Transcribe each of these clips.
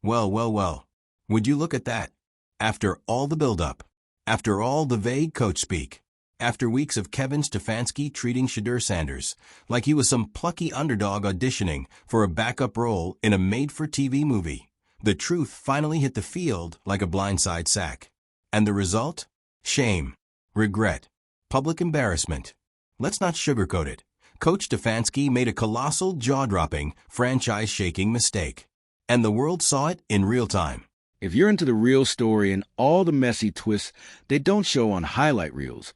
Well, well, well. Would you look at that? After all the build-up, after all the vague coach speak, after weeks of Kevin Stefanski treating Shedeur Sanders like he was some plucky underdog auditioning for a backup role in a made-for-TV movie, the truth finally hit the field like a blindside sack. And the result? Shame, regret, public embarrassment. Let's not sugarcoat it. Coach Stefanski made a colossal, jaw-dropping, franchise-shaking mistake. And the world saw it in real time. If you're into the real story and all the messy twists they don't show on highlight reels,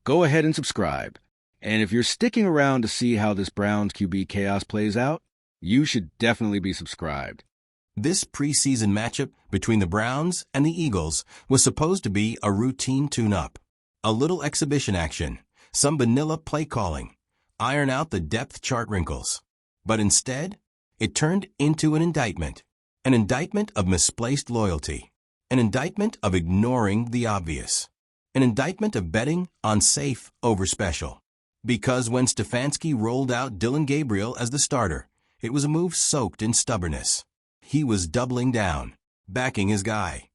go ahead and subscribe. And if you're sticking around to see how this Browns QB chaos plays out, you should definitely be subscribed. This preseason matchup between the Browns and the Eagles was supposed to be a routine tune-up. A little exhibition action, some vanilla play calling, iron out the depth chart wrinkles. But instead, it turned into an indictment of misplaced loyalty, an indictment of ignoring the obvious, an indictment of betting on safe over special. Because when Stefanski rolled out Dillon Gabriel as the starter, it was a move soaked in stubbornness. He was doubling down, backing his guy,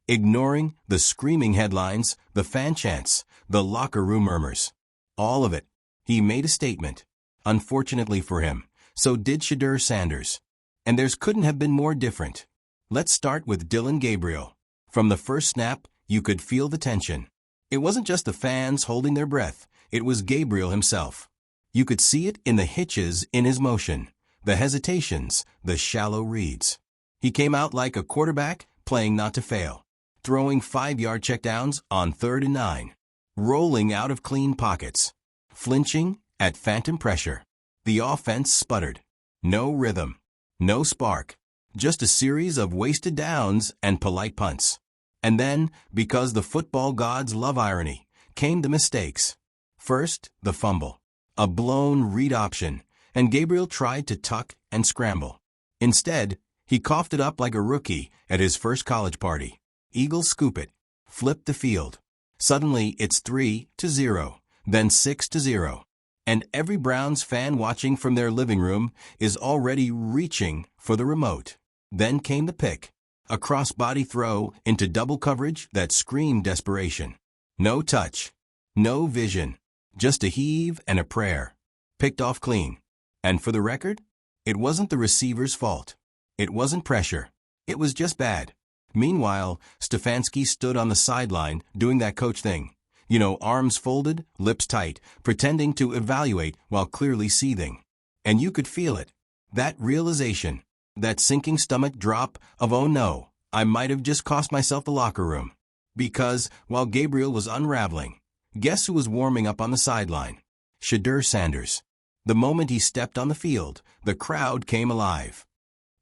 ignoring the screaming headlines, the fan chants, the locker room murmurs. All of it. He made a statement. Unfortunately for him, so did Shedeur Sanders. And theirs couldn't have been more different. Let's start with Dillon Gabriel. From the first snap, you could feel the tension. It wasn't just the fans holding their breath, it was Gabriel himself. You could see it in the hitches in his motion, the hesitations, the shallow reads. He came out like a quarterback playing not to fail, throwing 5-yard checkdowns on 3rd and 9, rolling out of clean pockets, flinching at phantom pressure. The offense sputtered. No rhythm. No spark, just a series of wasted downs and polite punts. And then, because the football gods love irony, came the mistakes. First, the fumble. A blown read option, and Gabriel tried to tuck and scramble. Instead, he coughed it up like a rookie at his first college party. Eagles scoop it, flip the field. Suddenly, it's 3-0, then 6-0. And every Browns fan watching from their living room is already reaching for the remote. Then came the pick, a cross-body throw into double coverage that screamed desperation. No touch, no vision, just a heave and a prayer. Picked off clean. And for the record, it wasn't the receiver's fault. It wasn't pressure. It was just bad. Meanwhile, Stefanski stood on the sideline doing that coach thing. You know, arms folded, lips tight, pretending to evaluate while clearly seething. And you could feel it. That realization, that sinking stomach drop of, oh no, I might have just cost myself the locker room. Because, while Gabriel was unraveling, guess who was warming up on the sideline? Shedeur Sanders. The moment he stepped on the field, the crowd came alive.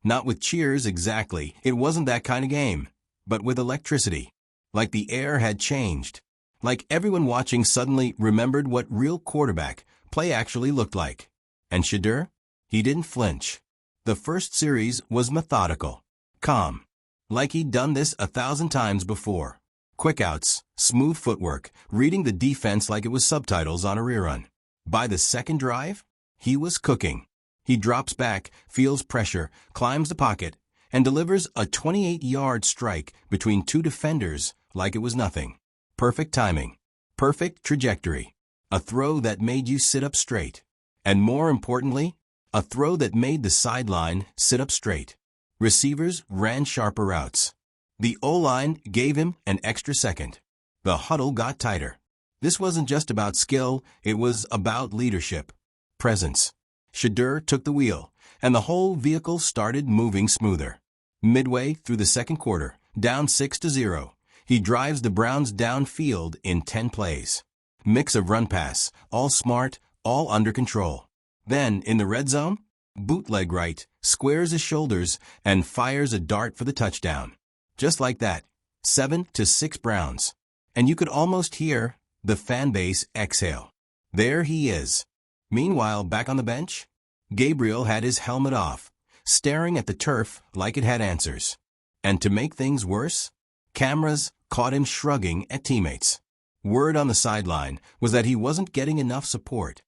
Not with cheers exactly, it wasn't that kind of game, but with electricity. Like the air had changed. Like everyone watching suddenly remembered what real quarterback play actually looked like. And Shedeur? He didn't flinch. The first series was methodical, calm, like he'd done this 1,000 times before. Quick outs, smooth footwork, reading the defense like it was subtitles on a rerun. By the second drive, he was cooking. He drops back, feels pressure, climbs the pocket, and delivers a 28-yard strike between two defenders like it was nothing. Perfect timing, perfect trajectory, a throw that made you sit up straight. And more importantly, a throw that made the sideline sit up straight. Receivers ran sharper routes. The O-line gave him an extra second. The huddle got tighter. This wasn't just about skill, it was about leadership, presence. Shedeur took the wheel, and the whole vehicle started moving smoother. Midway through the second quarter, down 6-0, he drives the Browns downfield in 10 plays. Mix of run-pass, all smart, all under control. Then, in the red zone, bootleg right, squares his shoulders, and fires a dart for the touchdown. Just like that, 7-6 Browns. And you could almost hear the fan base exhale. There he is. Meanwhile, back on the bench, Gabriel had his helmet off, staring at the turf like it had answers. And to make things worse, cameras caught him shrugging at teammates. Word on the sideline was that he wasn't getting enough support.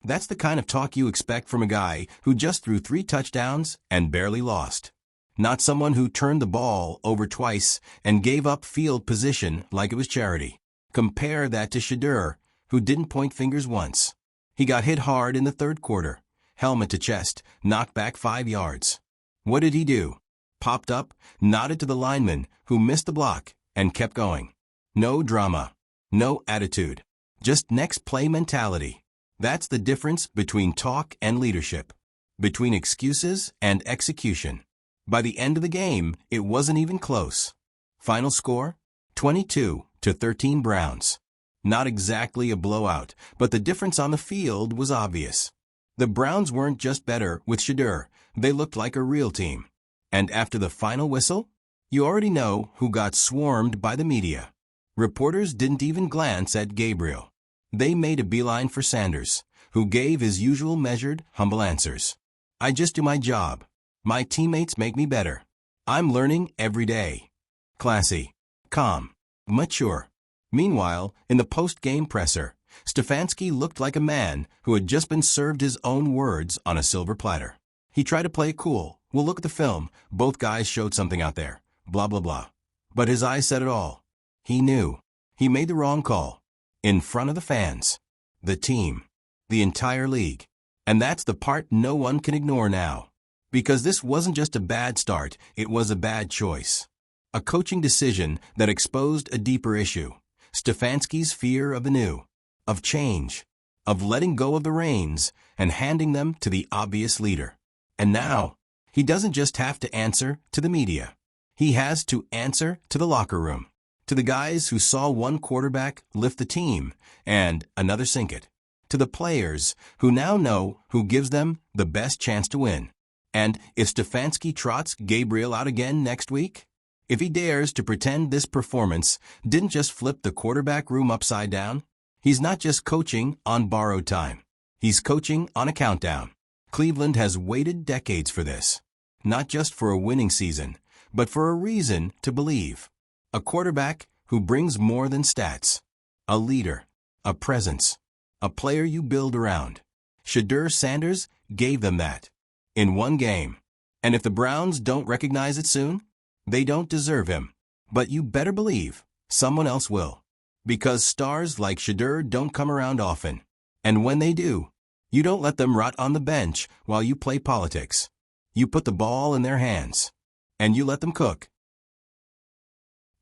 That's the kind of talk you expect from a guy who just threw 3 touchdowns and barely lost. Not someone who turned the ball over twice and gave up field position like it was charity. Compare that to Shedeur, who didn't point fingers once. He got hit hard in the third quarter, helmet to chest, knocked back 5 yards. What did he do? Popped up, nodded to the lineman, who missed the block, and kept going. No drama. No attitude. Just next play mentality. That's the difference between talk and leadership. Between excuses and execution. By the end of the game, it wasn't even close. Final score? 22-13 Browns. Not exactly a blowout, but the difference on the field was obvious. The Browns weren't just better with Shedeur, they looked like a real team. And after the final whistle, you already know who got swarmed by the media. Reporters didn't even glance at Gabriel. They made a beeline for Sanders, who gave his usual measured, humble answers. I just do my job. My teammates make me better. I'm learning every day. Classy, calm, mature. Meanwhile, in the post-game presser, Stefanski looked like a man who had just been served his own words on a silver platter. He tried to play it cool. We'll look at the film. Both guys showed something out there. Blah, blah, blah. But his eyes said it all. He knew. He made the wrong call. In front of the fans. The team. The entire league. And that's the part no one can ignore now. Because this wasn't just a bad start, it was a bad choice. A coaching decision that exposed a deeper issue. Stefanski's fear of the new. Of change. Of letting go of the reins and handing them to the obvious leader. And now, he doesn't just have to answer to the media. He has to answer to the locker room. To the guys who saw one quarterback lift the team and another sink it. To the players who now know who gives them the best chance to win. And if Stefanski trots Gabriel out again next week, if he dares to pretend this performance didn't just flip the quarterback room upside down, he's not just coaching on borrowed time. He's coaching on a countdown. Cleveland has waited decades for this. Not just for a winning season, but for a reason to believe. A quarterback who brings more than stats. A leader. A presence. A player you build around. Shedeur Sanders gave them that. In one game. And if the Browns don't recognize it soon, they don't deserve him. But you better believe someone else will. Because stars like Shedeur don't come around often. And when they do, you don't let them rot on the bench while you play politics. You put the ball in their hands. And you let them cook.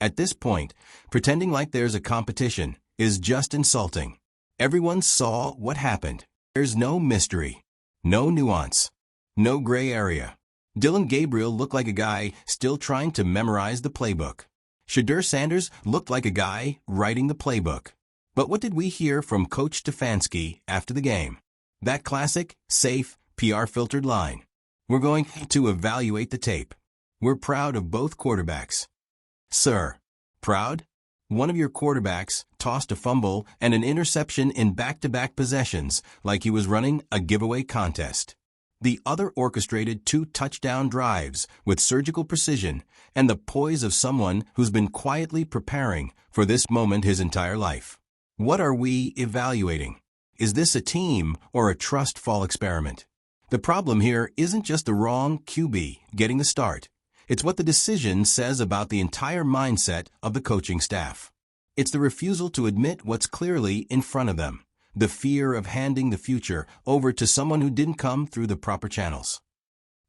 At this point, pretending like there's a competition is just insulting. Everyone saw what happened. There's no mystery. No nuance. No gray area. Dylan Gabriel looked like a guy still trying to memorize the playbook. Shedeur Sanders looked like a guy writing the playbook. But what did we hear from Coach Stefanski after the game? That classic, safe, PR-filtered line. We're going to evaluate the tape. We're proud of both quarterbacks. Sir, proud? One of your quarterbacks tossed a fumble and an interception in back-to-back possessions like he was running a giveaway contest. The other orchestrated 2 touchdown drives with surgical precision and the poise of someone who's been quietly preparing for this moment his entire life. What are we evaluating? Is this a team or a trust fall experiment? The problem here isn't just the wrong QB getting the start. It's what the decision says about the entire mindset of the coaching staff. It's the refusal to admit what's clearly in front of them. The fear of handing the future over to someone who didn't come through the proper channels.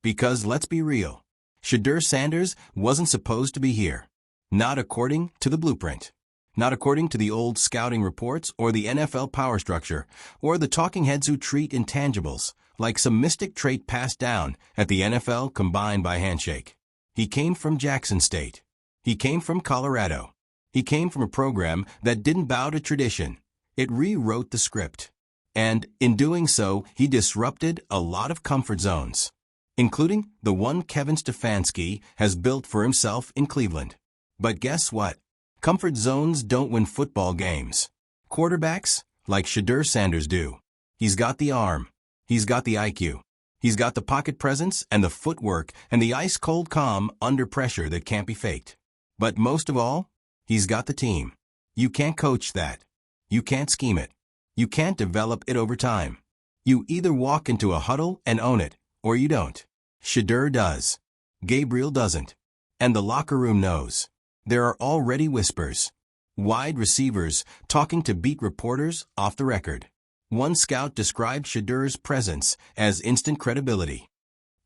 Because let's be real, Shedeur Sanders wasn't supposed to be here. Not according to the blueprint. Not according to the old scouting reports or the NFL power structure or the talking heads who treat intangibles like some mystic trait passed down at the NFL combined by handshake. He came from Jackson State. He came from Colorado. He came from a program that didn't bow to tradition. It rewrote the script. And in doing so, he disrupted a lot of comfort zones, including the one Kevin Stefanski has built for himself in Cleveland. But guess what? Comfort zones don't win football games. Quarterbacks, like Shedeur Sanders do. He's got the arm. He's got the IQ. He's got the pocket presence and the footwork and the ice-cold calm under pressure that can't be faked. But most of all, he's got the team. You can't coach that. You can't scheme it. You can't develop it over time. You either walk into a huddle and own it, or you don't. Shedeur does. Gabriel doesn't. And the locker room knows. There are already whispers. Wide receivers talking to beat reporters off the record. One scout described Shedur's presence as instant credibility.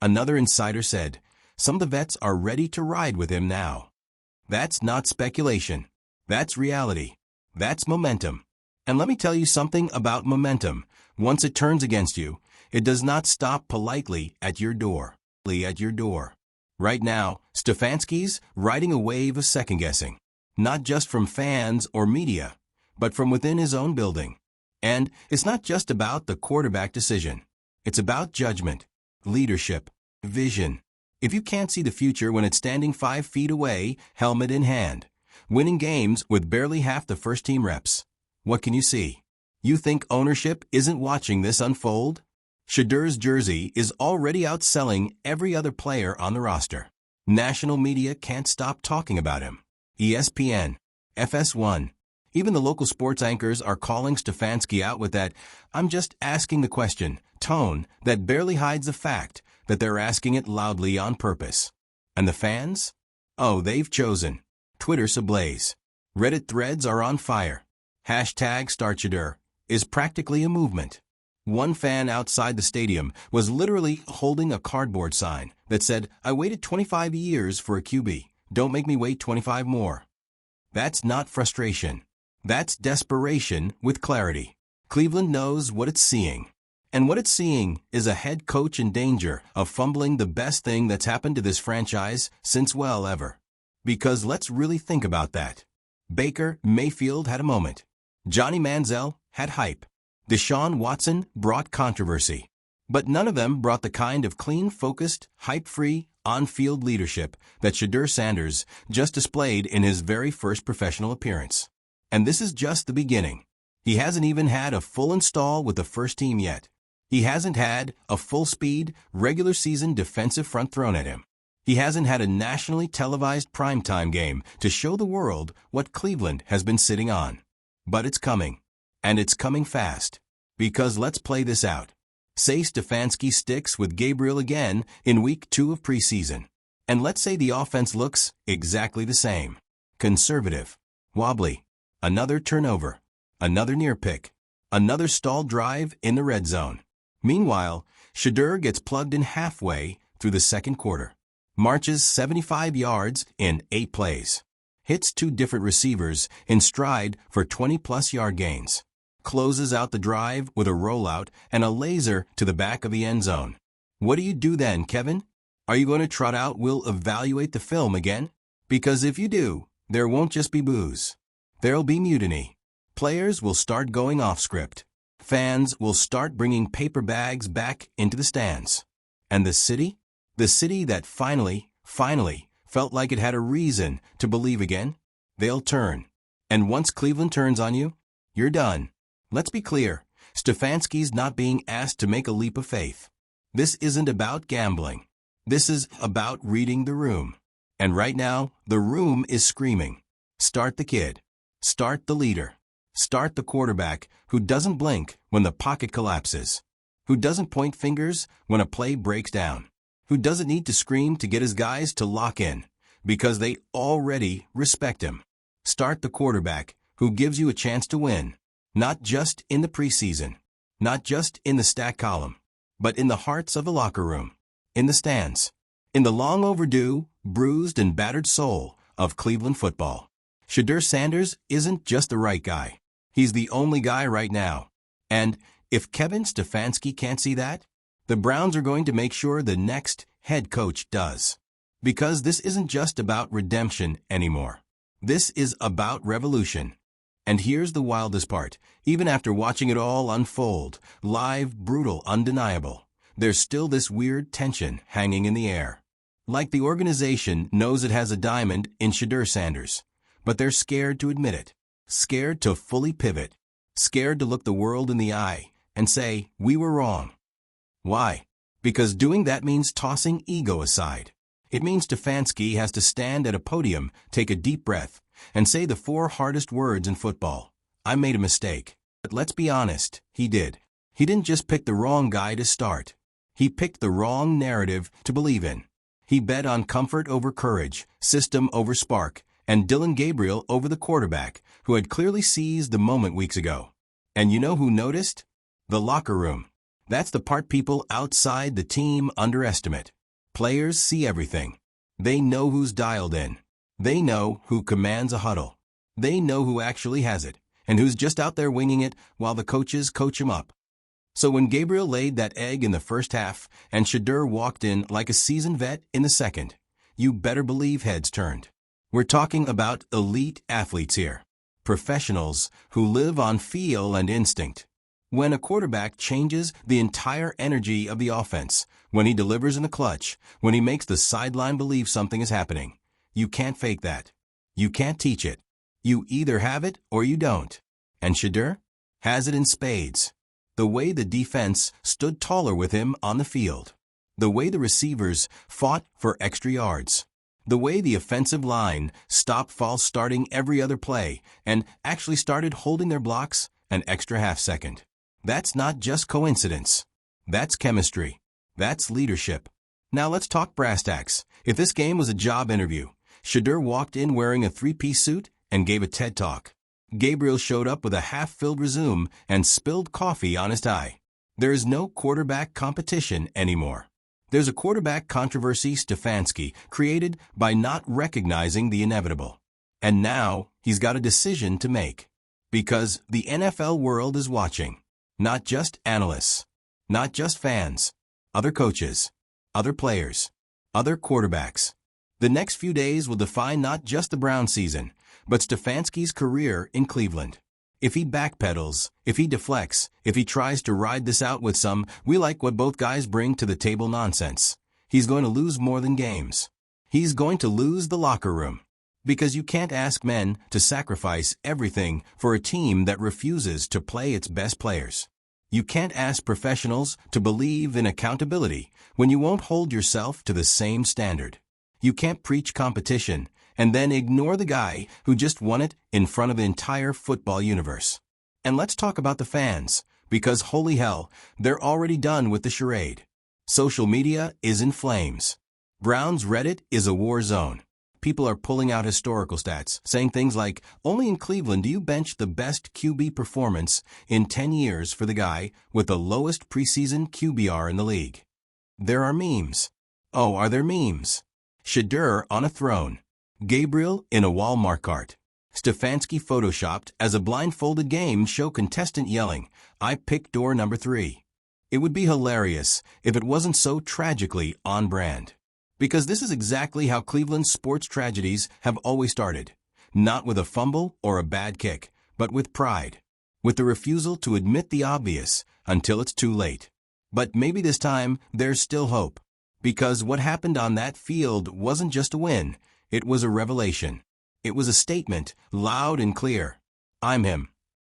Another insider said, some of the vets are ready to ride with him now. That's not speculation. That's reality. That's momentum. And let me tell you something about momentum. Once it turns against you, it does not stop politely at your door. Right now, Stefanski's riding a wave of second-guessing. Not just from fans or media, but from within his own building. And it's not just about the quarterback decision. It's about judgment, leadership, vision. If you can't see the future when it's standing 5 feet away, helmet in hand, winning games with barely half the first-team reps, what can you see? You think ownership isn't watching this unfold? Shedur's jersey is already outselling every other player on the roster. National media can't stop talking about him. ESPN, FS1, even the local sports anchors are calling Stefanski out with that "I'm just asking the question" tone that barely hides the fact that they're asking it loudly on purpose. And the fans? Oh, they've chosen. Twitter's ablaze. Reddit threads are on fire. #StartShedur is practically a movement. One fan outside the stadium was literally holding a cardboard sign that said, "I waited 25 years for a QB. Don't make me wait 25 more." That's not frustration. That's desperation with clarity. Cleveland knows what it's seeing. And what it's seeing is a head coach in danger of fumbling the best thing that's happened to this franchise since, well, ever. Because let's really think about that. Baker Mayfield had a moment. Johnny Manziel had hype. Deshaun Watson brought controversy. But none of them brought the kind of clean, focused, hype-free, on-field leadership that Shedur Sanders just displayed in his very first professional appearance. And this is just the beginning. He hasn't even had a full install with the first team yet. He hasn't had a full-speed, regular-season defensive front thrown at him. He hasn't had a nationally televised primetime game to show the world what Cleveland has been sitting on. But it's coming. And it's coming fast. Because let's play this out. Say Stefanski sticks with Gabriel again in week 2 of preseason. And let's say the offense looks exactly the same. Conservative. Wobbly. Another turnover. Another near pick. Another stalled drive in the red zone. Meanwhile, Shedur gets plugged in halfway through the second quarter. Marches 75 yards in 8 plays. Hits 2 different receivers in stride for 20-plus yard gains. Closes out the drive with a rollout and a laser to the back of the end zone. What do you do then, Kevin? Are you going to trot out "we'll evaluate the film" again? Because if you do, there won't just be boos. There'll be mutiny. Players will start going off script. Fans will start bringing paper bags back into the stands. And the city? The city that finally felt like it had a reason to believe again? They'll turn. And once Cleveland turns on you, you're done. Let's be clear, Stefanski's not being asked to make a leap of faith. This isn't about gambling. This is about reading the room. And right now, the room is screaming. Start the kid. Start the leader. Start the quarterback who doesn't blink when the pocket collapses. Who doesn't point fingers when a play breaks down. Who doesn't need to scream to get his guys to lock in because they already respect him. Start the quarterback who gives you a chance to win. Not just in the preseason, not just in the stat column, but in the hearts of the locker room, in the stands, in the long overdue, bruised and battered soul of Cleveland football. Shedur Sanders isn't just the right guy. He's the only guy right now. And if Kevin Stefanski can't see that, the Browns are going to make sure the next head coach does. Because this isn't just about redemption anymore. This is about revolution. And here's the wildest part. Even after watching it all unfold, live, brutal, undeniable, there's still this weird tension hanging in the air. Like the organization knows it has a diamond in Shedur Sanders, but they're scared to admit it. Scared to fully pivot. Scared to look the world in the eye and say, "We were wrong." Why? Because doing that means tossing ego aside. It means Stefanski has to stand at a podium, take a deep breath, and say the 4 hardest words in football. I made a mistake. But let's be honest, he did. He didn't just pick the wrong guy to start. He picked the wrong narrative to believe in. He bet on comfort over courage, system over spark, and Dillon Gabriel over the quarterback, who had clearly seized the moment weeks ago. And you know who noticed? The locker room. That's the part people outside the team underestimate. Players see everything. They know who's dialed in. They know who commands a huddle. They know who actually has it, and who's just out there winging it while the coaches coach him up. So when Gabriel laid that egg in the first half and Shedeur walked in like a seasoned vet in the second, you better believe heads turned. We're talking about elite athletes here. Professionals who live on feel and instinct. When a quarterback changes the entire energy of the offense, when he delivers in the clutch, when he makes the sideline believe something is happening, you can't fake that. You can't teach it. You either have it or you don't. And Shedeur has it in spades. The way the defense stood taller with him on the field. The way the receivers fought for extra yards. The way the offensive line stopped false starting every other play and actually started holding their blocks an extra half second. That's not just coincidence. That's chemistry. That's leadership. Now let's talk brass tacks. If this game was a job interview, Shedeur walked in wearing a three-piece suit and gave a TED Talk. Gabriel showed up with a half-filled resume and spilled coffee on his tie. There is no quarterback competition anymore. There's a quarterback controversy Stefanski created by not recognizing the inevitable. And now he's got a decision to make. Because the NFL world is watching. Not just analysts. Not just fans. Other coaches. Other players. Other quarterbacks. The next few days will define not just the Browns season, but Stefanski's career in Cleveland. If he backpedals, if he deflects, if he tries to ride this out with some "we like what both guys bring to the table" nonsense, he's going to lose more than games. He's going to lose the locker room. Because you can't ask men to sacrifice everything for a team that refuses to play its best players. You can't ask professionals to believe in accountability when you won't hold yourself to the same standard. You can't preach competition and then ignore the guy who just won it in front of the entire football universe. And let's talk about the fans, because holy hell, they're already done with the charade. Social media is in flames. Browns Reddit is a war zone. People are pulling out historical stats, saying things like, only in Cleveland do you bench the best QB performance in 10 years for the guy with the lowest preseason QBR in the league. There are memes. Oh, are there memes? Shedeur on a throne. Gabriel in a Walmart cart. Stefanski photoshopped as a blindfolded game show contestant yelling, "I picked door number 3." It would be hilarious if it wasn't so tragically on brand. Because this is exactly how Cleveland's sports tragedies have always started. Not with a fumble or a bad kick, but with pride. With the refusal to admit the obvious until it's too late. But maybe this time there's still hope. Because what happened on that field wasn't just a win, it was a revelation. It was a statement, loud and clear. I'm him.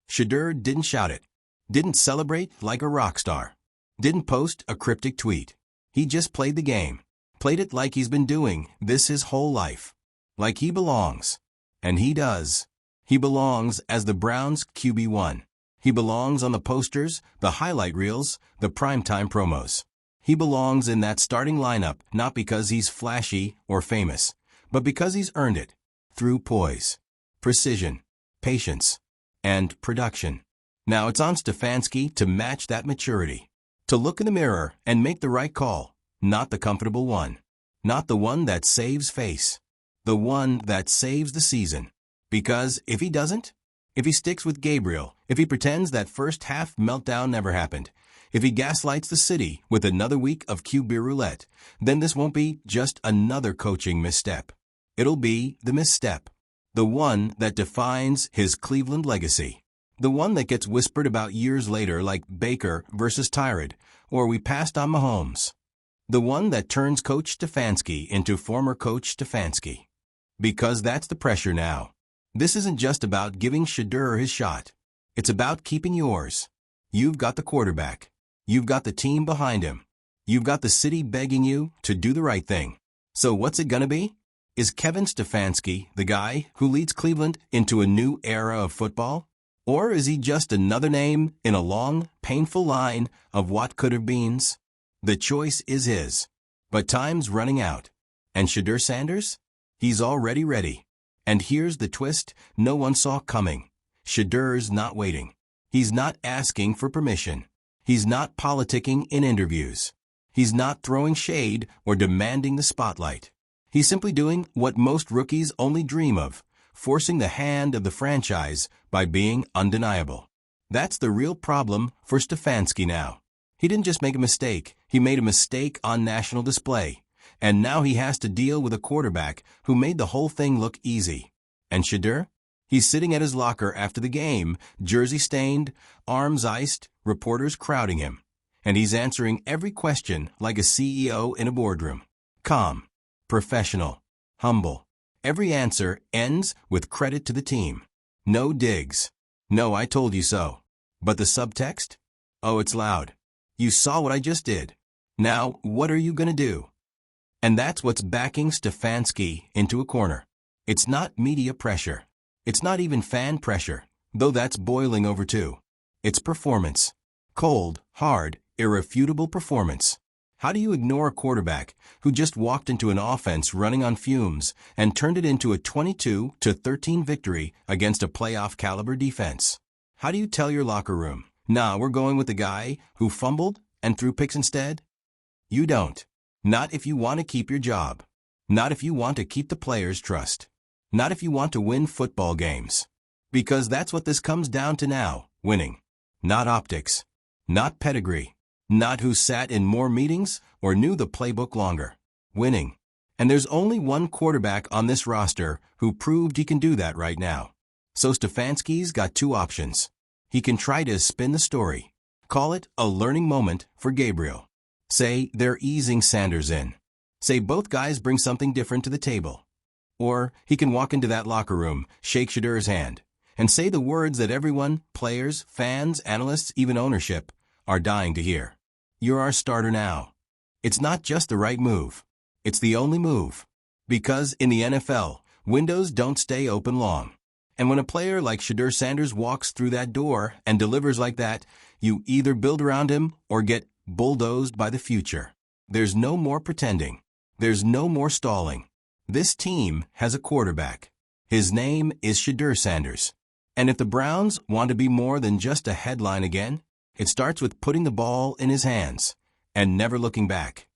Shedeur didn't shout it. Didn't celebrate like a rock star. Didn't post a cryptic tweet. He just played the game. Played it like he's been doing this his whole life. Like he belongs. And he does. He belongs as the Browns' QB1. He belongs on the posters, the highlight reels, the primetime promos. He belongs in that starting lineup not because he's flashy or famous, but because he's earned it. Through poise, precision, patience, and production. Now it's on Stefanski to match that maturity. To look in the mirror and make the right call. Not the comfortable one. Not the one that saves face. The one that saves the season. Because if he doesn't, if he sticks with Gabriel, if he pretends that first half meltdown never happened, if he gaslights the city with another week of QB roulette, then this won't be just another coaching misstep. It'll be the misstep. The one that defines his Cleveland legacy. The one that gets whispered about years later like Baker versus Tyrod, or we passed on Mahomes. The one that turns Coach Stefanski into former Coach Stefanski. Because that's the pressure now. This isn't just about giving Shedeur his shot. It's about keeping yours. You've got the quarterback. You've got the team behind him. You've got the city begging you to do the right thing. So what's it gonna be? Is Kevin Stefanski the guy who leads Cleveland into a new era of football? Or is he just another name in a long, painful line of what could have beens? The choice is his. But time's running out. And Shedeur Sanders? He's already ready. And here's the twist no one saw coming. Shedeur's not waiting. He's not asking for permission. He's not politicking in interviews. He's not throwing shade or demanding the spotlight. He's simply doing what most rookies only dream of, forcing the hand of the franchise by being undeniable. That's the real problem for Stefanski now. He didn't just make a mistake, he made a mistake on national display. And now he has to deal with a quarterback who made the whole thing look easy. And Shedeur? He's sitting at his locker after the game, jersey stained, arms iced, reporters crowding him. And he's answering every question like a CEO in a boardroom. Calm, professional, humble. Every answer ends with credit to the team. No digs. No, I told you so. But the subtext? Oh, it's loud. You saw what I just did. Now, what are you going to do? And that's what's backing Stefanski into a corner. It's not media pressure. It's not even fan pressure, though that's boiling over too. It's performance. Cold, hard, irrefutable performance. How do you ignore a quarterback who just walked into an offense running on fumes and turned it into a 22-13 victory against a playoff-caliber defense? How do you tell your locker room, nah, we're going with the guy who fumbled and threw picks instead? You don't. Not if you want to keep your job. Not if you want to keep the players' trust. Not if you want to win football games. Because that's what this comes down to now, winning. Not optics. Not pedigree. Not who sat in more meetings or knew the playbook longer. Winning. And there's only one quarterback on this roster who proved he can do that right now. So Stefanski's got two options. He can try to spin the story. Call it a learning moment for Gabriel. Say they're easing Sanders in. Say both guys bring something different to the table. Or he can walk into that locker room, shake Shedeur's hand, and say the words that everyone, players, fans, analysts, even ownership, are dying to hear. You're our starter now. It's not just the right move. It's the only move. Because in the NFL, windows don't stay open long. And when a player like Shedeur Sanders walks through that door and delivers like that, you either build around him or get bulldozed by the future. There's no more pretending. There's no more stalling. This team has a quarterback. His name is Shedeur Sanders. And if the Browns want to be more than just a headline again, it starts with putting the ball in his hands and never looking back.